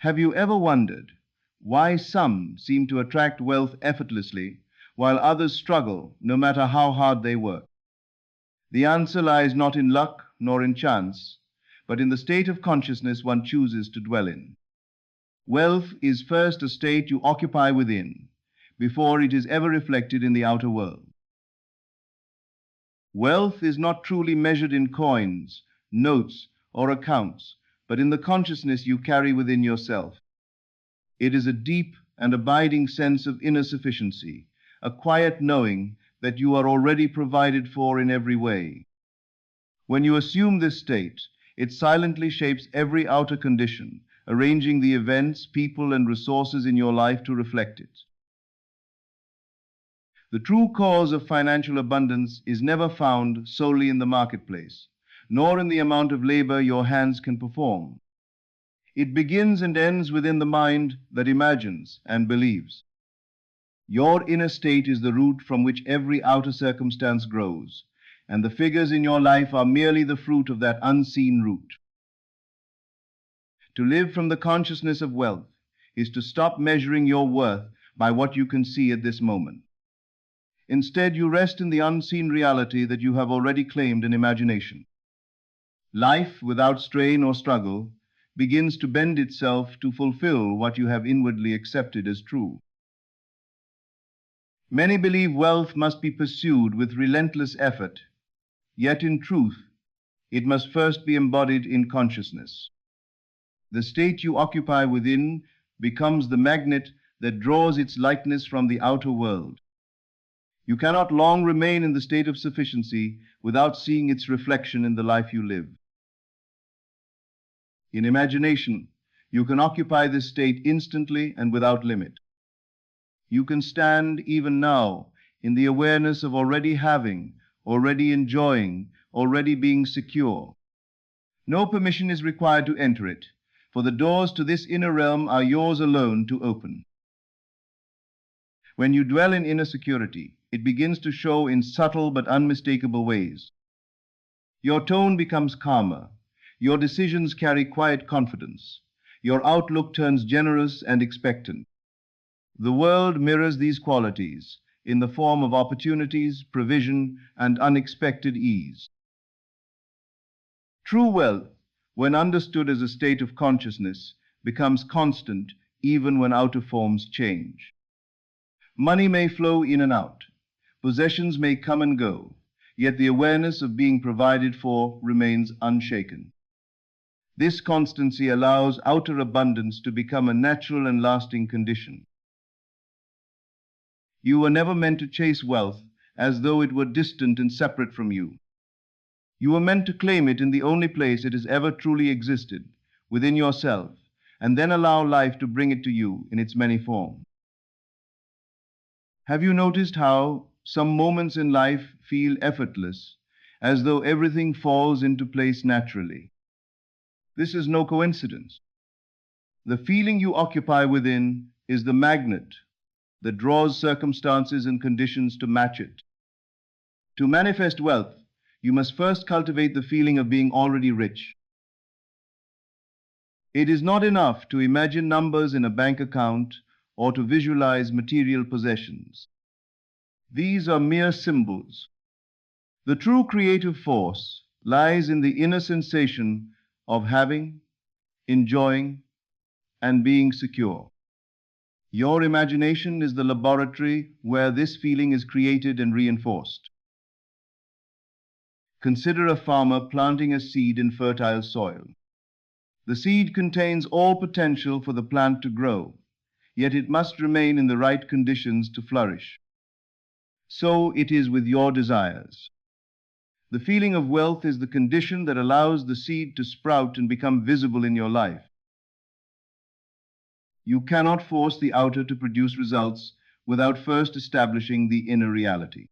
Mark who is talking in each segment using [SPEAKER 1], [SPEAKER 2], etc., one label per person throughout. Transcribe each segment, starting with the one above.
[SPEAKER 1] Have you ever wondered why some seem to attract wealth effortlessly while others struggle no matter how hard they work? The answer lies not in luck nor in chance, but in the state of consciousness one chooses to dwell in. Wealth is first a state you occupy within, before it is ever reflected in the outer world. Wealth is not truly measured in coins, notes, or accounts, but in the consciousness you carry within yourself. It is a deep and abiding sense of inner sufficiency, a quiet knowing that you are already provided for in every way. When you assume this state, it silently shapes every outer condition, arranging the events, people, and resources in your life to reflect it. The true cause of financial abundance is never found solely in the marketplace, nor in the amount of labor your hands can perform. It begins and ends within the mind that imagines and believes. Your inner state is the root from which every outer circumstance grows, and the figures in your life are merely the fruit of that unseen root. To live from the consciousness of wealth is to stop measuring your worth by what you can see at this moment. Instead, you rest in the unseen reality that you have already claimed in imagination. Life, without strain or struggle, begins to bend itself to fulfill what you have inwardly accepted as true. Many believe wealth must be pursued with relentless effort, yet in truth, it must first be embodied in consciousness. The state you occupy within becomes the magnet that draws its likeness from the outer world. You cannot long remain in the state of sufficiency without seeing its reflection in the life you live. In imagination, you can occupy this state instantly and without limit. You can stand even now in the awareness of already having, already enjoying, already being secure. No permission is required to enter it, for the doors to this inner realm are yours alone to open. When you dwell in inner security, it begins to show in subtle but unmistakable ways. Your tone becomes calmer. Your decisions carry quiet confidence. Your outlook turns generous and expectant. The world mirrors these qualities in the form of opportunities, provision, and unexpected ease. True wealth, when understood as a state of consciousness, becomes constant even when outer forms change. Money may flow in and out. Possessions may come and go, yet the awareness of being provided for remains unshaken. This constancy allows outer abundance to become a natural and lasting condition. You were never meant to chase wealth as though it were distant and separate from you. You were meant to claim it in the only place it has ever truly existed, within yourself, and then allow life to bring it to you in its many forms. Have you noticed how some moments in life feel effortless, as though everything falls into place naturally? This is no coincidence. The feeling you occupy within is the magnet that draws circumstances and conditions to match it. To manifest wealth, you must first cultivate the feeling of being already rich. It is not enough to imagine numbers in a bank account or to visualize material possessions. These are mere symbols. The true creative force lies in the inner sensation of having, enjoying, and being secure. Your imagination is the laboratory where this feeling is created and reinforced. Consider a farmer planting a seed in fertile soil. The seed contains all potential for the plant to grow, yet it must remain in the right conditions to flourish. So it is with your desires. The feeling of wealth is the condition that allows the seed to sprout and become visible in your life. You cannot force the outer to produce results without first establishing the inner reality.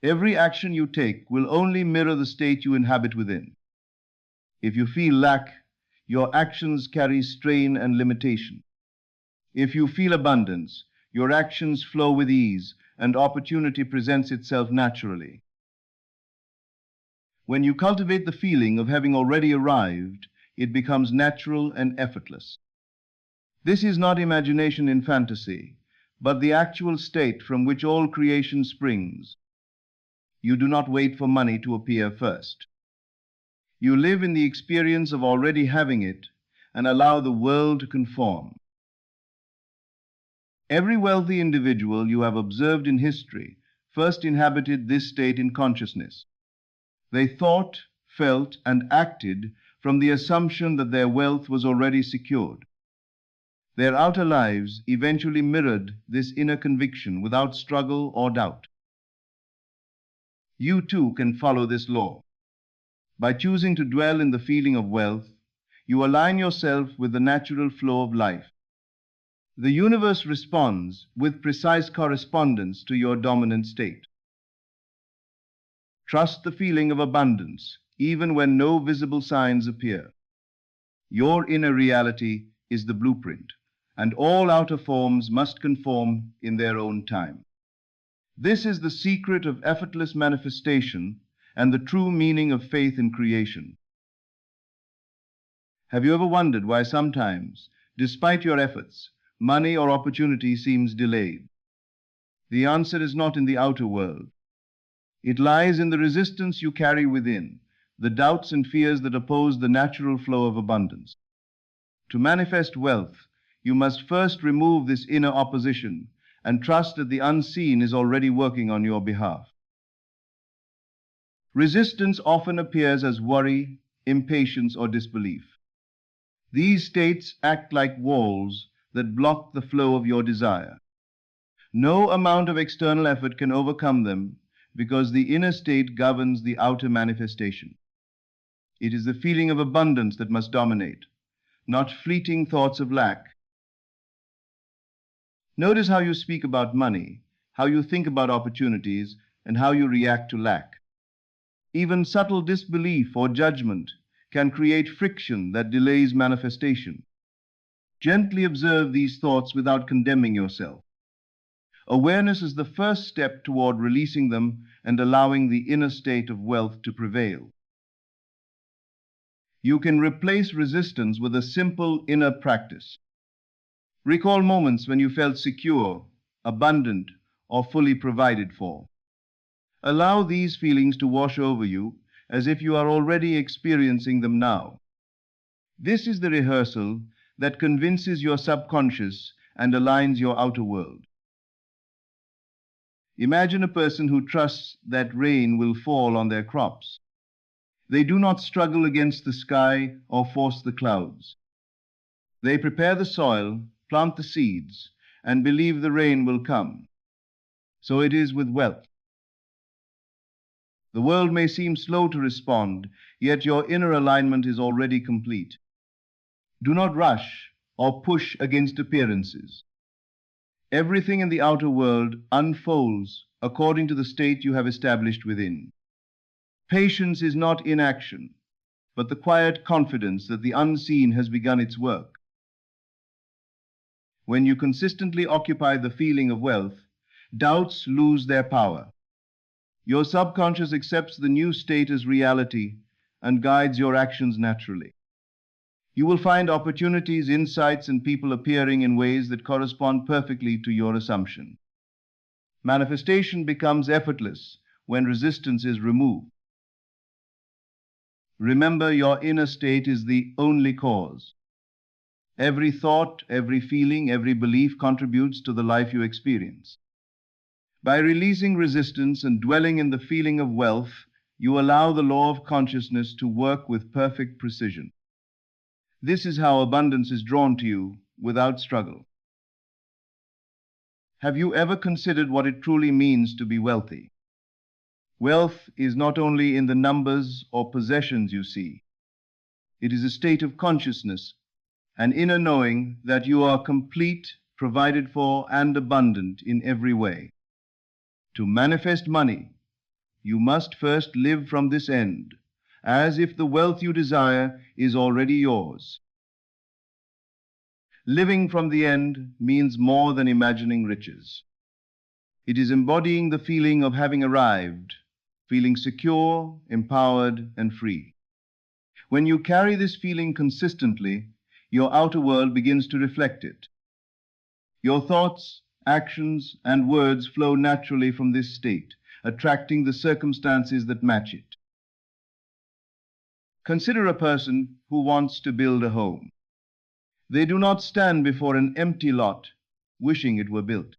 [SPEAKER 1] Every action you take will only mirror the state you inhabit within. If you feel lack, your actions carry strain and limitation. If you feel abundance, your actions flow with ease and opportunity presents itself naturally. When you cultivate the feeling of having already arrived, it becomes natural and effortless. This is not imagination in fantasy, but the actual state from which all creation springs. You do not wait for money to appear first. You live in the experience of already having it and allow the world to conform. Every wealthy individual you have observed in history first inhabited this state in consciousness. They thought, felt, and acted from the assumption that their wealth was already secured. Their outer lives eventually mirrored this inner conviction without struggle or doubt. You too can follow this law. By choosing to dwell in the feeling of wealth, you align yourself with the natural flow of life. The universe responds with precise correspondence to your dominant state. Trust the feeling of abundance, even when no visible signs appear. Your inner reality is the blueprint, and all outer forms must conform in their own time. This is the secret of effortless manifestation and the true meaning of faith in creation. Have you ever wondered why sometimes, despite your efforts, money or opportunity seems delayed? The answer is not in the outer world. It lies in the resistance you carry within, the doubts and fears that oppose the natural flow of abundance. To manifest wealth, you must first remove this inner opposition and trust that the unseen is already working on your behalf. Resistance often appears as worry, impatience, or disbelief. These states act like walls that block the flow of your desire. No amount of external effort can overcome them because the inner state governs the outer manifestation. It is the feeling of abundance that must dominate, not fleeting thoughts of lack. Notice how you speak about money, how you think about opportunities, and how you react to lack. Even subtle disbelief or judgment can create friction that delays manifestation. Gently observe these thoughts without condemning yourself. Awareness is the first step toward releasing them and allowing the inner state of wealth to prevail. You can replace resistance with a simple inner practice. Recall moments when you felt secure, abundant, or fully provided for. Allow these feelings to wash over you as if you are already experiencing them now. This is the rehearsal that convinces your subconscious and aligns your outer world. Imagine a person who trusts that rain will fall on their crops. They do not struggle against the sky or force the clouds. They prepare the soil, plant the seeds, and believe the rain will come. So it is with wealth. The world may seem slow to respond, yet your inner alignment is already complete. Do not rush or push against appearances. Everything in the outer world unfolds according to the state you have established within. Patience is not inaction, but the quiet confidence that the unseen has begun its work. When you consistently occupy the feeling of wealth, doubts lose their power. Your subconscious accepts the new state as reality and guides your actions naturally. You will find opportunities, insights, and people appearing in ways that correspond perfectly to your assumption. Manifestation becomes effortless when resistance is removed. Remember, your inner state is the only cause. Every thought, every feeling, every belief contributes to the life you experience. By releasing resistance and dwelling in the feeling of wealth, you allow the law of consciousness to work with perfect precision. This is how abundance is drawn to you without struggle. Have you ever considered what it truly means to be wealthy? Wealth is not only in the numbers or possessions you see. It is a state of consciousness, an inner knowing that you are complete, provided for, and abundant in every way. To manifest money, you must first live from this end, as if the wealth you desire is already yours. Living from the end means more than imagining riches. It is embodying the feeling of having arrived, feeling secure, empowered, and free. When you carry this feeling consistently, your outer world begins to reflect it. Your thoughts, actions, and words flow naturally from this state, attracting the circumstances that match it. Consider a person who wants to build a home. They do not stand before an empty lot, wishing it were built.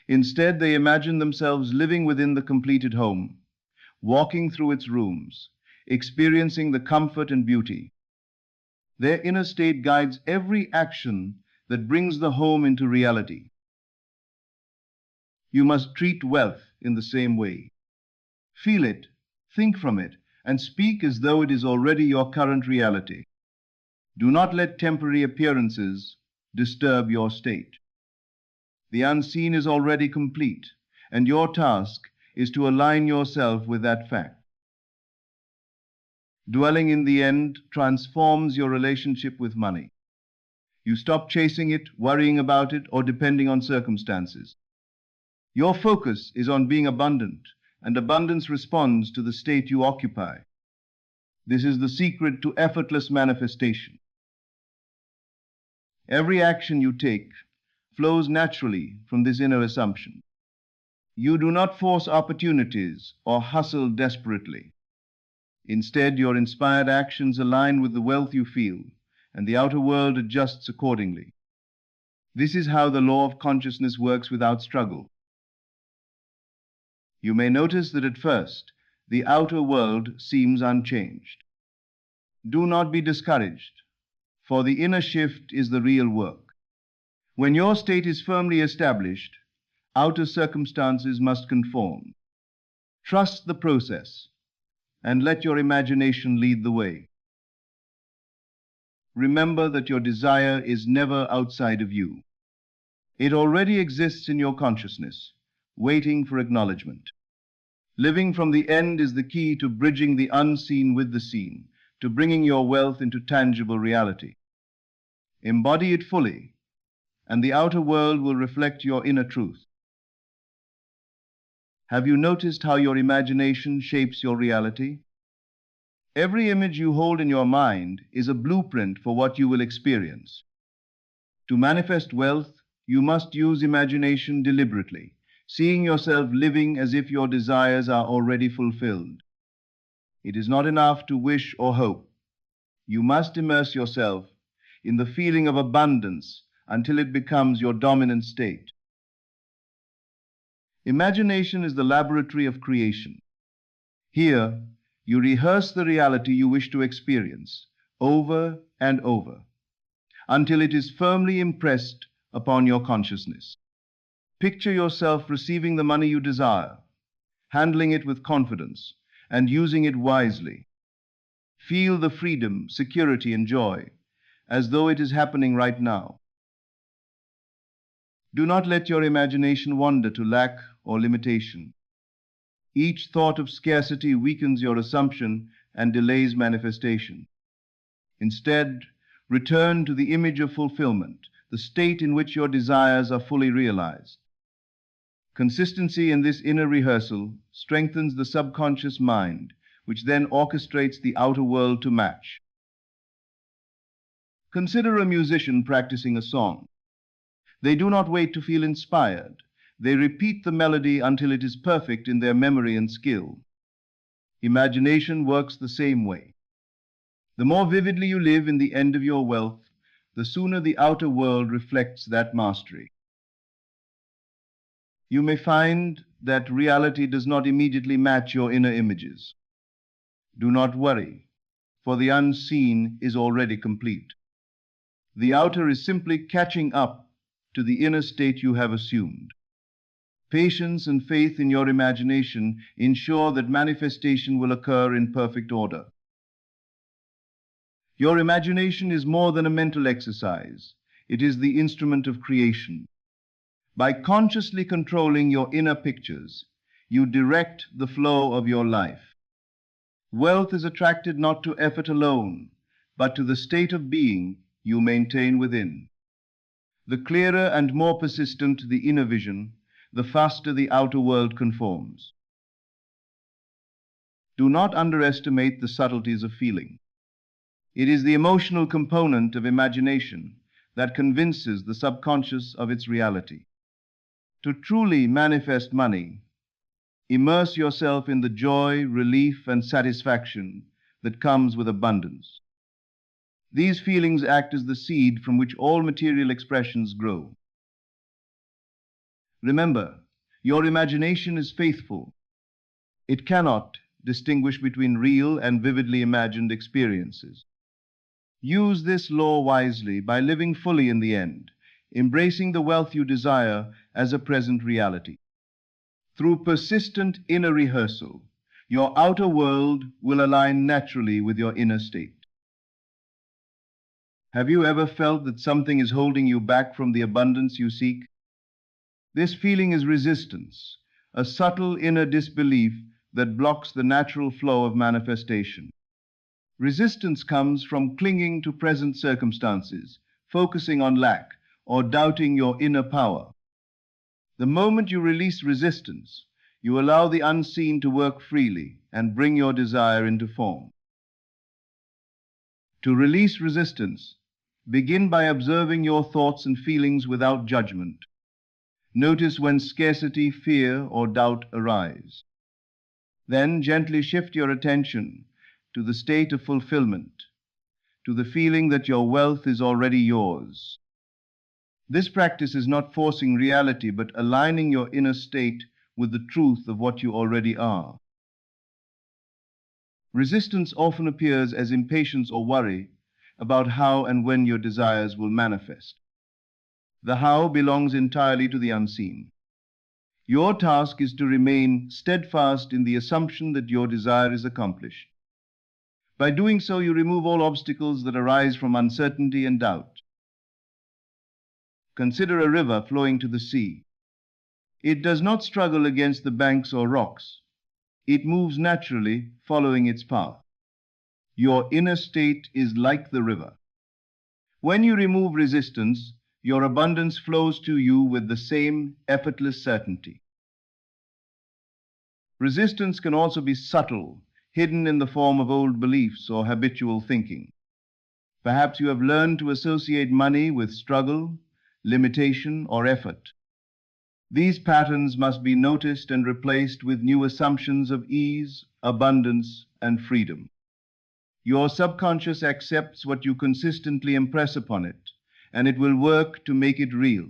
[SPEAKER 1] Instead, they imagine themselves living within the completed home, walking through its rooms, experiencing the comfort and beauty. Their inner state guides every action that brings the home into reality. You must treat wealth in the same way. Feel it, think from it, and speak as though it is already your current reality. Do not let temporary appearances disturb your state. The unseen is already complete, and your task is to align yourself with that fact. Dwelling in the end transforms your relationship with money. You stop chasing it, worrying about it, or depending on circumstances. Your focus is on being abundant, and abundance responds to the state you occupy. This is the secret to effortless manifestation. Every action you take flows naturally from this inner assumption. You do not force opportunities or hustle desperately. Instead, your inspired actions align with the wealth you feel, and the outer world adjusts accordingly. This is how the law of consciousness works without struggle. You may notice that at first, the outer world seems unchanged. Do not be discouraged, for the inner shift is the real work. When your state is firmly established, outer circumstances must conform. Trust the process, and let your imagination lead the way. Remember that your desire is never outside of you. It already exists in your consciousness, waiting for acknowledgement. Living from the end is the key to bridging the unseen with the seen, to bringing your wealth into tangible reality. Embody it fully, and the outer world will reflect your inner truth. Have you noticed how your imagination shapes your reality? Every image you hold in your mind is a blueprint for what you will experience. To manifest wealth, you must use imagination deliberately, seeing yourself living as if your desires are already fulfilled. It is not enough to wish or hope. You must immerse yourself in the feeling of abundance until it becomes your dominant state. Imagination is the laboratory of creation. Here, you rehearse the reality you wish to experience over and over until it is firmly impressed upon your consciousness. Picture yourself receiving the money you desire, handling it with confidence, and using it wisely. Feel the freedom, security, and joy as though it is happening right now. Do not let your imagination wander to lack or limitation. Each thought of scarcity weakens your assumption and delays manifestation. Instead, return to the image of fulfillment, the state in which your desires are fully realized. Consistency in this inner rehearsal strengthens the subconscious mind, which then orchestrates the outer world to match. Consider a musician practicing a song. They do not wait to feel inspired. They repeat the melody until it is perfect in their memory and skill. Imagination works the same way. The more vividly you live in the end of your wealth, the sooner the outer world reflects that mastery. You may find that reality does not immediately match your inner images. Do not worry, for the unseen is already complete. The outer is simply catching up to the inner state you have assumed. Patience and faith in your imagination ensure that manifestation will occur in perfect order. Your imagination is more than a mental exercise. It is the instrument of creation. By consciously controlling your inner pictures, you direct the flow of your life. Wealth is attracted not to effort alone, but to the state of being you maintain within. The clearer and more persistent the inner vision, the faster the outer world conforms. Do not underestimate the subtleties of feeling. It is the emotional component of imagination that convinces the subconscious of its reality. To truly manifest money, immerse yourself in the joy, relief, and satisfaction that comes with abundance. These feelings act as the seed from which all material expressions grow. Remember, your imagination is faithful. It cannot distinguish between real and vividly imagined experiences. Use this law wisely by living fully in the end, embracing the wealth you desire as a present reality. Through persistent inner rehearsal, your outer world will align naturally with your inner state. Have you ever felt that something is holding you back from the abundance you seek? This feeling is resistance, a subtle inner disbelief that blocks the natural flow of manifestation. Resistance comes from clinging to present circumstances, focusing on lack, or doubting your inner power. The moment you release resistance, you allow the unseen to work freely and bring your desire into form. To release resistance, begin by observing your thoughts and feelings without judgment. Notice when scarcity, fear, or doubt arise. Then gently shift your attention to the state of fulfillment, to the feeling that your wealth is already yours. This practice is not forcing reality, but aligning your inner state with the truth of what you already are. Resistance often appears as impatience or worry about how and when your desires will manifest. The how belongs entirely to the unseen. Your task is to remain steadfast in the assumption that your desire is accomplished. By doing so, you remove all obstacles that arise from uncertainty and doubt. Consider a river flowing to the sea. It does not struggle against the banks or rocks. It moves naturally, following its path. Your inner state is like the river. When you remove resistance, your abundance flows to you with the same effortless certainty. Resistance can also be subtle, hidden in the form of old beliefs or habitual thinking. Perhaps you have learned to associate money with struggle, limitation, or effort. These patterns must be noticed and replaced with new assumptions of ease, abundance, and freedom. Your subconscious accepts what you consistently impress upon it, and it will work to make it real.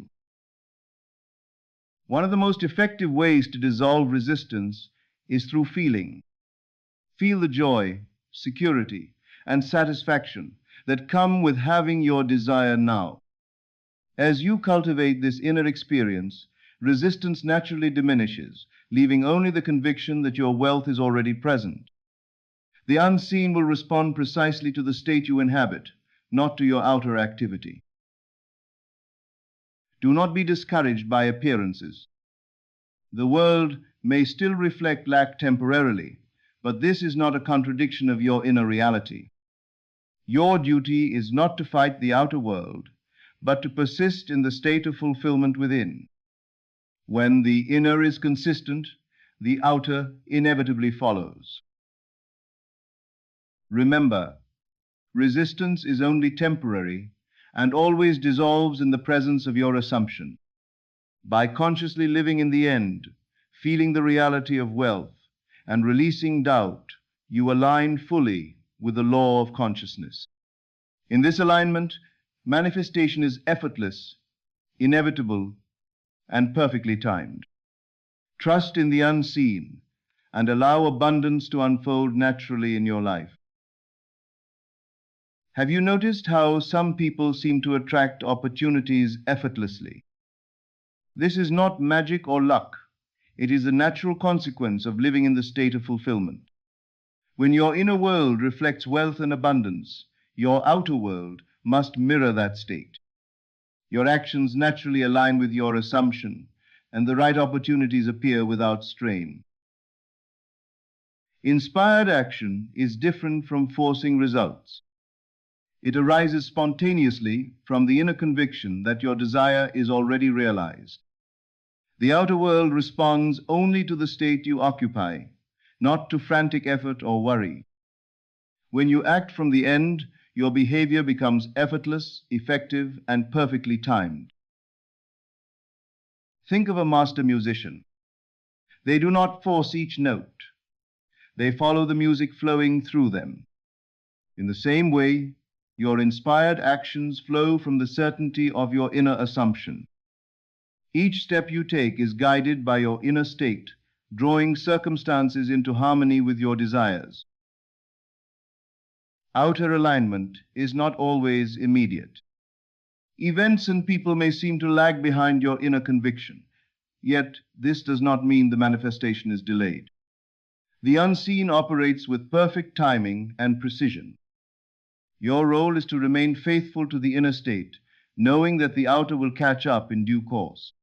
[SPEAKER 1] One of the most effective ways to dissolve resistance is through feeling. Feel the joy, security, and satisfaction that come with having your desire now. As you cultivate this inner experience, resistance naturally diminishes, leaving only the conviction that your wealth is already present. The unseen will respond precisely to the state you inhabit, not to your outer activity. Do not be discouraged by appearances. The world may still reflect lack temporarily, but this is not a contradiction of your inner reality. Your duty is not to fight the outer world, but to persist in the state of fulfillment within. When the inner is consistent, the outer inevitably follows. Remember, resistance is only temporary and always dissolves in the presence of your assumption. By consciously living in the end, feeling the reality of wealth, and releasing doubt, you align fully with the law of consciousness. In this alignment, manifestation is effortless, inevitable, and perfectly timed. Trust in the unseen and allow abundance to unfold naturally in your life. Have you noticed how some people seem to attract opportunities effortlessly? This is not magic or luck. It is the natural consequence of living in the state of fulfillment. When your inner world reflects wealth and abundance, your outer world must mirror that state. Your actions naturally align with your assumption, and the right opportunities appear without strain. Inspired action is different from forcing results. It arises spontaneously from the inner conviction that your desire is already realized. The outer world responds only to the state you occupy, not to frantic effort or worry. When you act from the end, your behavior becomes effortless, effective, and perfectly timed. Think of a master musician. They do not force each note. They follow the music flowing through them. In the same way, your inspired actions flow from the certainty of your inner assumption. Each step you take is guided by your inner state, drawing circumstances into harmony with your desires. Outer alignment is not always immediate. Events and people may seem to lag behind your inner conviction, yet this does not mean the manifestation is delayed. The unseen operates with perfect timing and precision. Your role is to remain faithful to the inner state, knowing that the outer will catch up in due course.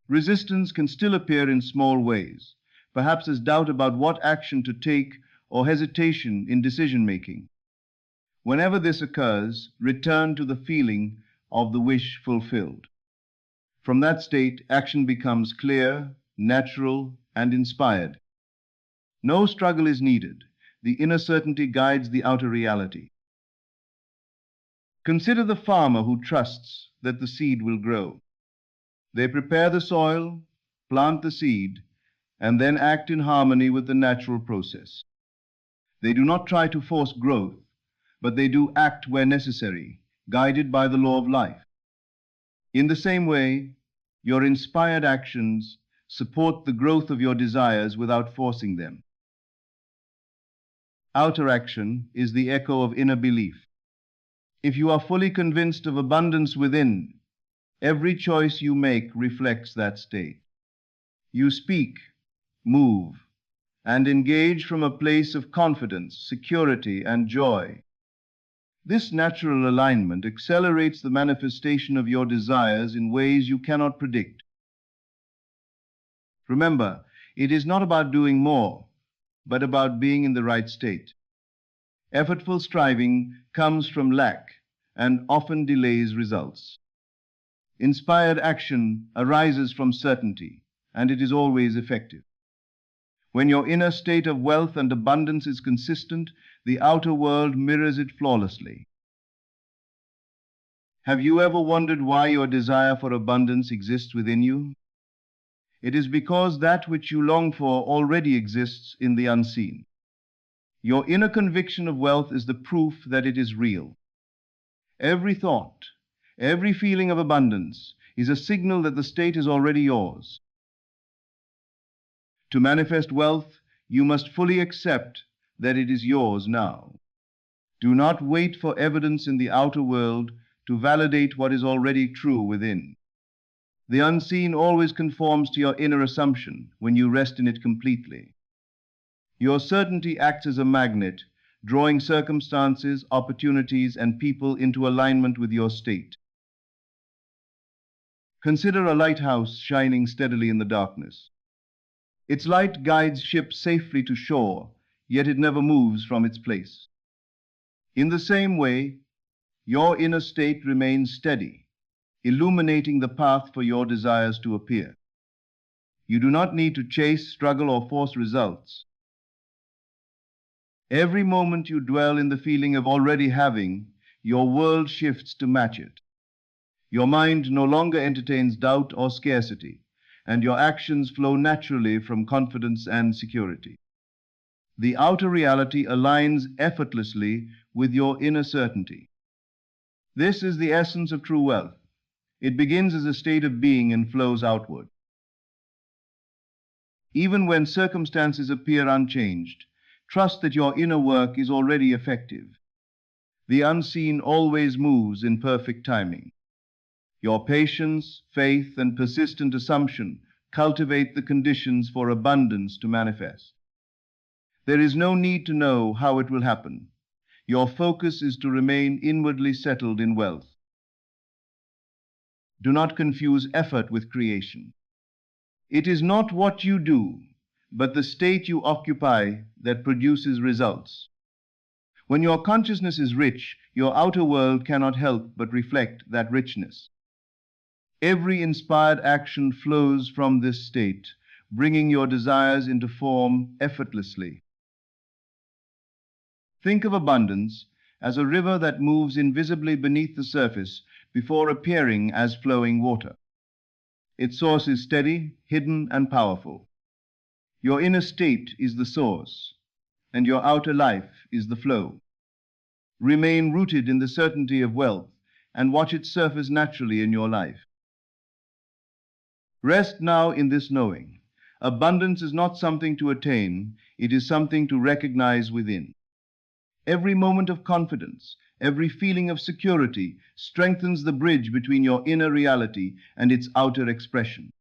[SPEAKER 1] Resistance can still appear in small ways, perhaps as doubt about what action to take or hesitation in decision-making. Whenever this occurs, return to the feeling of the wish fulfilled. From that state, action becomes clear, natural, and inspired. No struggle is needed. The inner certainty guides the outer reality. Consider the farmer who trusts that the seed will grow. They prepare the soil, plant the seed, and then act in harmony with the natural process. They do not try to force growth, but they do act where necessary, guided by the law of life. In the same way, your inspired actions support the growth of your desires without forcing them. Outer action is the echo of inner belief. If you are fully convinced of abundance within, every choice you make reflects that state. You speak, move, and engage from a place of confidence, security, and joy. This natural alignment accelerates the manifestation of your desires in ways you cannot predict. Remember, it is not about doing more, but about being in the right state. Effortful striving comes from lack and often delays results. Inspired action arises from certainty, and it is always effective. When your inner state of wealth and abundance is consistent, the outer world mirrors it flawlessly. Have you ever wondered why your desire for abundance exists within you? It is because that which you long for already exists in the unseen. Your inner conviction of wealth is the proof that it is real. Every thought, every feeling of abundance is a signal that the state is already yours. To manifest wealth, you must fully accept that it is yours now. Do not wait for evidence in the outer world to validate what is already true within. The unseen always conforms to your inner assumption when you rest in it completely. Your certainty acts as a magnet, drawing circumstances, opportunities, and people into alignment with your state. Consider a lighthouse shining steadily in the darkness. Its light guides ships safely to shore, yet it never moves from its place. In the same way, your inner state remains steady, illuminating the path for your desires to appear. You do not need to chase, struggle, or force results. Every moment you dwell in the feeling of already having, your world shifts to match it. Your mind no longer entertains doubt or scarcity, and your actions flow naturally from confidence and security. The outer reality aligns effortlessly with your inner certainty. This is the essence of true wealth. It begins as a state of being and flows outward. Even when circumstances appear unchanged, trust that your inner work is already effective. The unseen always moves in perfect timing. Your patience, faith, and persistent assumption cultivate the conditions for abundance to manifest. There is no need to know how it will happen. Your focus is to remain inwardly settled in wealth. Do not confuse effort with creation. It is not what you do, but the state you occupy that produces results. When your consciousness is rich, your outer world cannot help but reflect that richness. Every inspired action flows from this state, bringing your desires into form effortlessly. Think of abundance as a river that moves invisibly beneath the surface before appearing as flowing water. Its source is steady, hidden, and powerful. Your inner state is the source, and your outer life is the flow. Remain rooted in the certainty of wealth and watch it surface naturally in your life. Rest now in this knowing. Abundance is not something to attain, it is something to recognize within. Every moment of confidence, every feeling of security strengthens the bridge between your inner reality and its outer expression.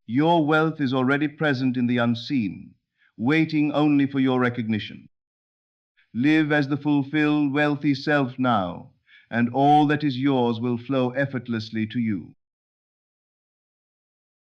[SPEAKER 1] Your wealth is already present in the unseen, waiting only for your recognition. Live as the fulfilled, wealthy self now, and all that is yours will flow effortlessly to you.